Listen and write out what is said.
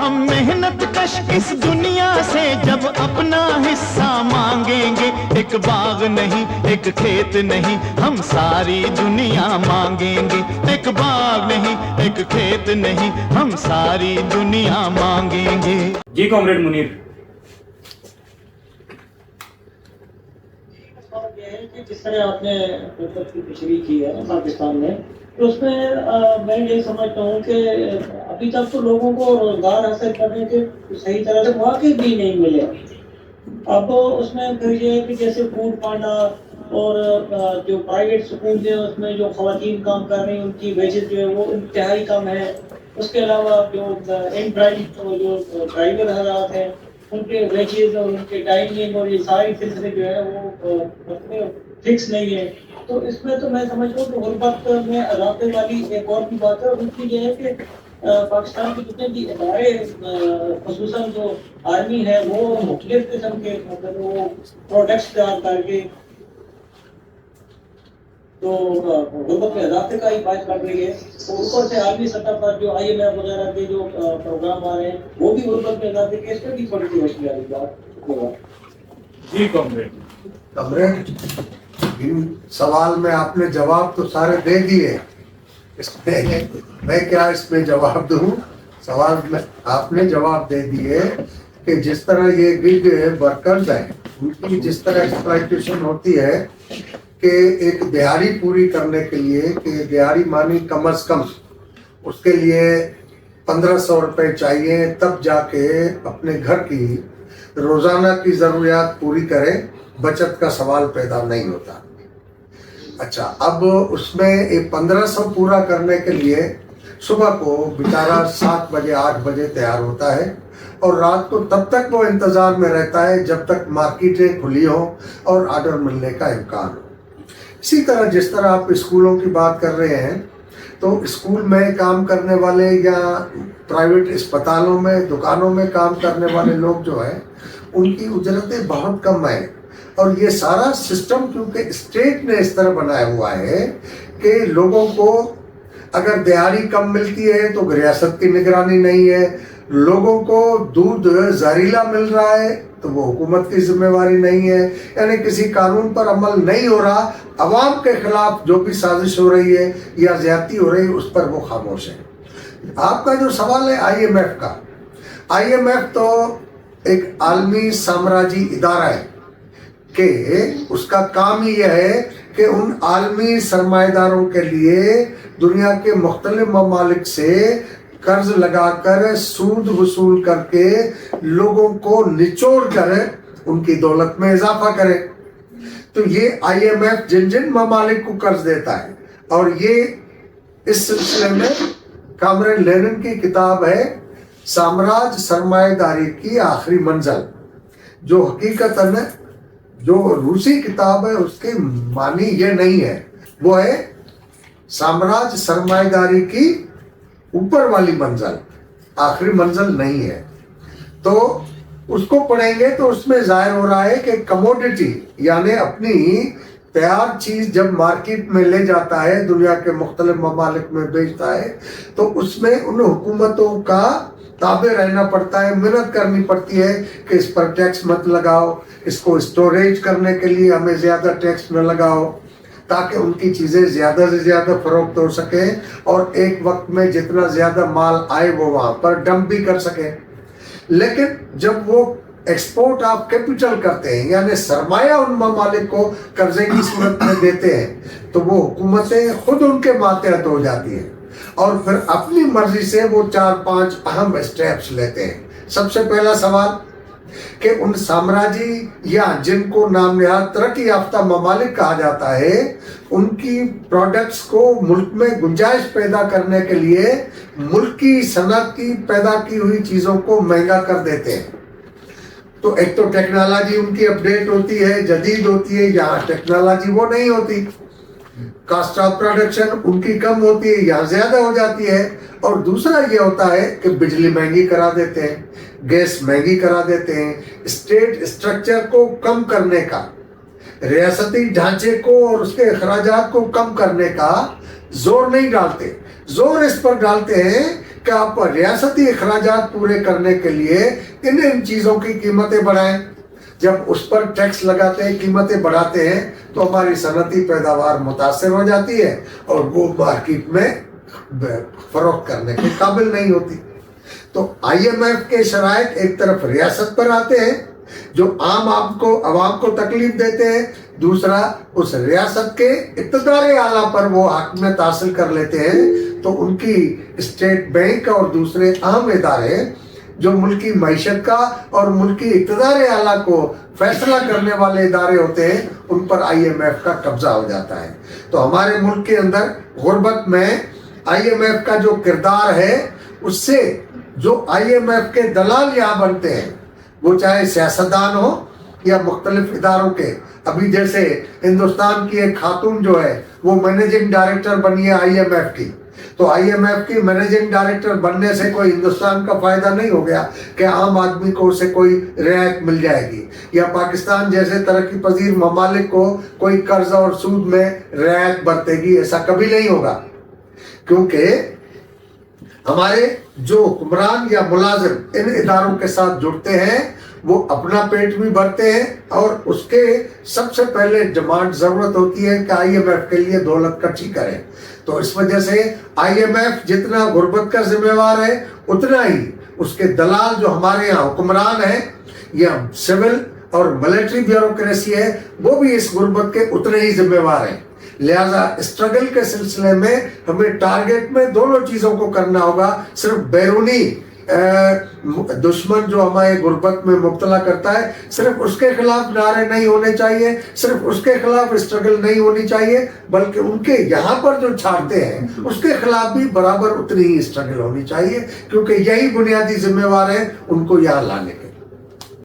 ہم محنت کش اس دنیا سے جب اپنا حصہ مانگیں گے، ایک باغ نہیں ایک کھیت نہیں ہم ساری دنیا مانگیں گے، ایک باغ نہیں ایک کھیت نہیں ہم ساری دنیا مانگیں گے۔ جی کامریڈ منیر۔ جس طرح آپ نے حکومت کی تشریح کی ہے پاکستان میں، تو اس میں میں یہ سمجھتا ہوں کہ ابھی تک تو لوگوں کو روزگار حاصل کرنے کے صحیح طرح سے مواقع بھی نہیں ملے۔ اب اس میں پھر یہ ہے کہ جیسے فوڈ پانڈا اور جو پرائیویٹ سکول ہیں اس میں جو خواتین کام کر رہی ہیں ان کی ویجز جو ہے وہ انتہائی کم ہے۔ اس کے علاوہ جو جو ڈرائیور حضرات ہیں ان کے ویجز اور ان کے ٹائمنگ اور یہ ساری سلسلے جو ہے وہ فکس نہیں ہے۔ تو اس میں تو میں سمجھتا ہوں کہ غربت میں اضافے والی ایک اور بھی بات ہے، اور دوسری یہ ہے کہ پاکستان کے جتنے بھی ادارے خصوصاً جو آرمی ہے وہ مختلف قسم کے مطلب وہ پروڈکٹس تیار کر کے تو غربت میں اضافے کا ہی باعث بن رہی ہے۔ اور اوپر سے عالمی سطح پر جو IMF وغیرہ کے جو پروگرام آ رہے ہیں وہ بھی غربت میں اضافے کے، اس پہ بھی تھوڑی سی روشنی والی بات ہوگا۔ جی کامریڈ۔ ان سوال میں آپ نے جواب تو سارے دے دیے، اس میں کیا اس میں جواب دوں؟ سوال میں آپ نے جواب دے دیے کہ جس طرح یہ گگ ورکرز ہیں ان کی جس طرح ایکسپلائٹیشن ہوتی ہے کہ ایک دیہاڑی پوری کرنے کے لیے، کہ دیہاڑی مانی کم از کم اس کے لیے 1500 روپے چاہیے تب جا کے اپنے گھر کی روزانہ کی ضروریات پوری کرے، بچت کا سوال پیدا نہیں ہوتا۔ اچھا، اب اس میں 1500 پورا کرنے کے لیے صبح کو بیچارہ 7 بجے 8 بجے تیار ہوتا ہے اور رات کو تب تک وہ انتظار میں رہتا ہے جب تک مارکیٹیں کھلی ہوں اور آرڈر ملنے کا امکان ہو۔ اسی طرح جس طرح آپ اسکولوں کی بات کر رہے ہیں تو اسکول میں کام کرنے والے یا پرائیویٹ اسپتالوں میں دکانوں میں کام کرنے والے لوگ جو ہیں ان کی اجرتیں بہت کم ہیں، اور یہ سارا سسٹم کیونکہ اسٹیٹ نے اس طرح بنایا ہوا ہے کہ لوگوں کو اگر دیہاڑی کم ملتی ہے تو ریاست کی نگرانی نہیں ہے، لوگوں کو دودھ زہریلا مل رہا ہے تو وہ حکومت کی ذمہ داری نہیں ہے، یعنی کسی قانون پر عمل نہیں ہو رہا، عوام کے خلاف جو بھی سازش ہو رہی ہے یا زیادتی ہو رہی ہے اس پر وہ خاموش ہے۔ آپ کا جو سوال ہے IMF کا، IMF تو ایک عالمی سامراجی ادارہ ہے کہ اس کا کام ہی یہ ہے کہ ان عالمی سرمایہ داروں کے لیے دنیا کے مختلف ممالک سے قرض لگا کر سود وصول کر کے لوگوں کو نچوڑ کر ان کی دولت میں اضافہ کرے۔ تو یہ IMF جن جن ممالک کو قرض دیتا ہے، اور یہ اس سلسلے میں کامریڈ لینن کی کتاب ہے سامراج سرمایہ داری کی آخری منزل، جو حقیقتاً جو روسی کتاب ہے اس کے معنی یہ نہیں ہے، وہ ہے سامراج سرمایہ داری کی اوپر والی منزل، آخری منزل نہیں ہے۔ تو اس کو پڑھیں گے تو اس میں ظاہر ہو رہا ہے کہ کموڈٹی یعنی اپنی تیار چیز جب مارکیٹ میں لے جاتا ہے، دنیا کے مختلف ممالک میں بیچتا ہے، تو اس میں ان حکومتوں کا تابع رہنا پڑتا ہے، محنت کرنی پڑتی ہے کہ اس پر ٹیکس مت لگاؤ، اس کو اسٹوریج کرنے کے لیے ہمیں زیادہ ٹیکس نہ لگاؤ، تاکہ ان کی چیزیں زیادہ سے زیادہ فروخت ہو سکیں اور ایک وقت میں جتنا زیادہ مال آئے وہ وہاں پر ڈمپ بھی کر سکیں۔ لیکن جب وہ ایکسپورٹ آف کیپٹل کرتے ہیں یعنی سرمایہ ان ممالک کو قرضے کی صورت میں دیتے ہیں، تو وہ حکومتیں خود ان کے ماتحت ہو جاتی ہیں اور پھر اپنی مرضی سے وہ 4-5 اہم اسٹیپس لیتے ہیں۔ سب سے پہلا سوال کہ ان سامراجی یا جن کو نام نہاد ترقی یافتہ ممالک کہا جاتا ہے، ان کی پروڈکٹس کو ملک میں گنجائش پیدا کرنے کے لیے ملک کی صنعت کی پیدا کی ہوئی چیزوں کو مہنگا کر دیتے ہیں۔ تو ایک تو ٹیکنالوجی ان کی اپڈیٹ ہوتی ہے، جدید ہوتی ہے، یہاں ٹیکنالوجی وہ نہیں ہوتی، کاسٹ آف پروڈکشن ان کی کم ہوتی ہے، یہاں زیادہ ہو جاتی ہے۔ اور دوسرا یہ ہوتا ہے کہ بجلی مہنگی کرا دیتے ہیں، گیس مہنگی کرا دیتے ہیں، اسٹیٹ اسٹرکچر کو کم کرنے کا، ریاستی ڈھانچے کو اور اس کے اخراجات کو کم کرنے کا زور نہیں ڈالتے، زور اس پر ڈالتے ہیں کہ آپ ریاستی اخراجات پورے کرنے کے لیے ان چیزوں کی قیمتیں بڑھائیں. جب اس پر ٹیکس لگاتے ہیں، قیمتیں بڑھاتے ہیں، تو ہماری صنعتی پیداوار متاثر ہو جاتی ہے اور وہ مارکیٹ میں فروخت کرنے کے قابل نہیں ہوتی. تو آئی ایم ایف کے شرائط ایک طرف ریاست پر آتے ہیں جو عوام کو تکلیف دیتے ہیں، دوسرا اس ریاست کے اقتدار اعلیٰ پر وہ حاکمیت حاصل کر لیتے ہیں. تو ان کی اسٹیٹ بینک اور دوسرے اہم ادارے جو ملکی معیشت کا اور ملکی اقتدار اعلیٰ کو فیصلہ کرنے والے ادارے ہوتے ہیں، ان پر آئی ایم ایف کا قبضہ ہو جاتا ہے. تو ہمارے ملک کے اندر غربت میں آئی ایم ایف کا جو کردار ہے، اس سے جو آئی ایم ایف کے دلال یہاں بنتے ہیں، وہ چاہے سیاستدان ہو یا مختلف اداروں کے. ابھی جیسے ہندوستان کی ایک خاتون جو ہے وہ مینیجنگ ڈائریکٹر بنی ہے آئی ایم ایف کی. تو آئی ایم ایف کی مینیجنگ ڈائریکٹر بننے سے کوئی ہندوستان کا فائدہ نہیں ہو گیا کہ عام آدمی کو اسے کوئی رعایت مل جائے گی، یا پاکستان جیسے ترقی پذیر ممالک کو کوئی قرض اور سود میں رعایت برتے گی. ایسا کبھی نہیں ہوگا، کیونکہ ہمارے جو حکمران یا ملازم ان اداروں کے ساتھ جڑتے ہیں وہ اپنا پیٹ بھی بھرتے ہیں، اور اس کے سب سے پہلے ڈیمانڈ ضرورت ہوتی ہے کہ آئی ایم ایف کے لیے دولت کٹھی کریں. تو اس وجہ سے آئی ایم ایف جتنا غربت کا ذمہ وار ہے، اتنا ہی اس کے دلال جو ہمارے یہاں حکمران ہیں یا سول اور ملٹری بیوروکریسی ہے، وہ بھی اس غربت کے اتنے ہی ذمہ وار ہیں. لہذا اسٹرگل کے سلسلے میں ہمیں ٹارگیٹ میں دونوں چیزوں کو کرنا ہوگا. صرف بیرونی دشمن جو ہمارے غربت میں مبتلا کرتا ہے، صرف اس کے خلاف نعرے نہیں ہونے چاہیے، صرف اس کے خلاف اسٹرگل نہیں ہونی چاہیے، بلکہ ان کے یہاں پر جو چھاڑتے ہیں اس کے خلاف بھی برابر اتنی ہی اسٹرگل ہونی چاہیے، کیونکہ یہی بنیادی ذمہ وار ہے ان کو یہاں لانے کے.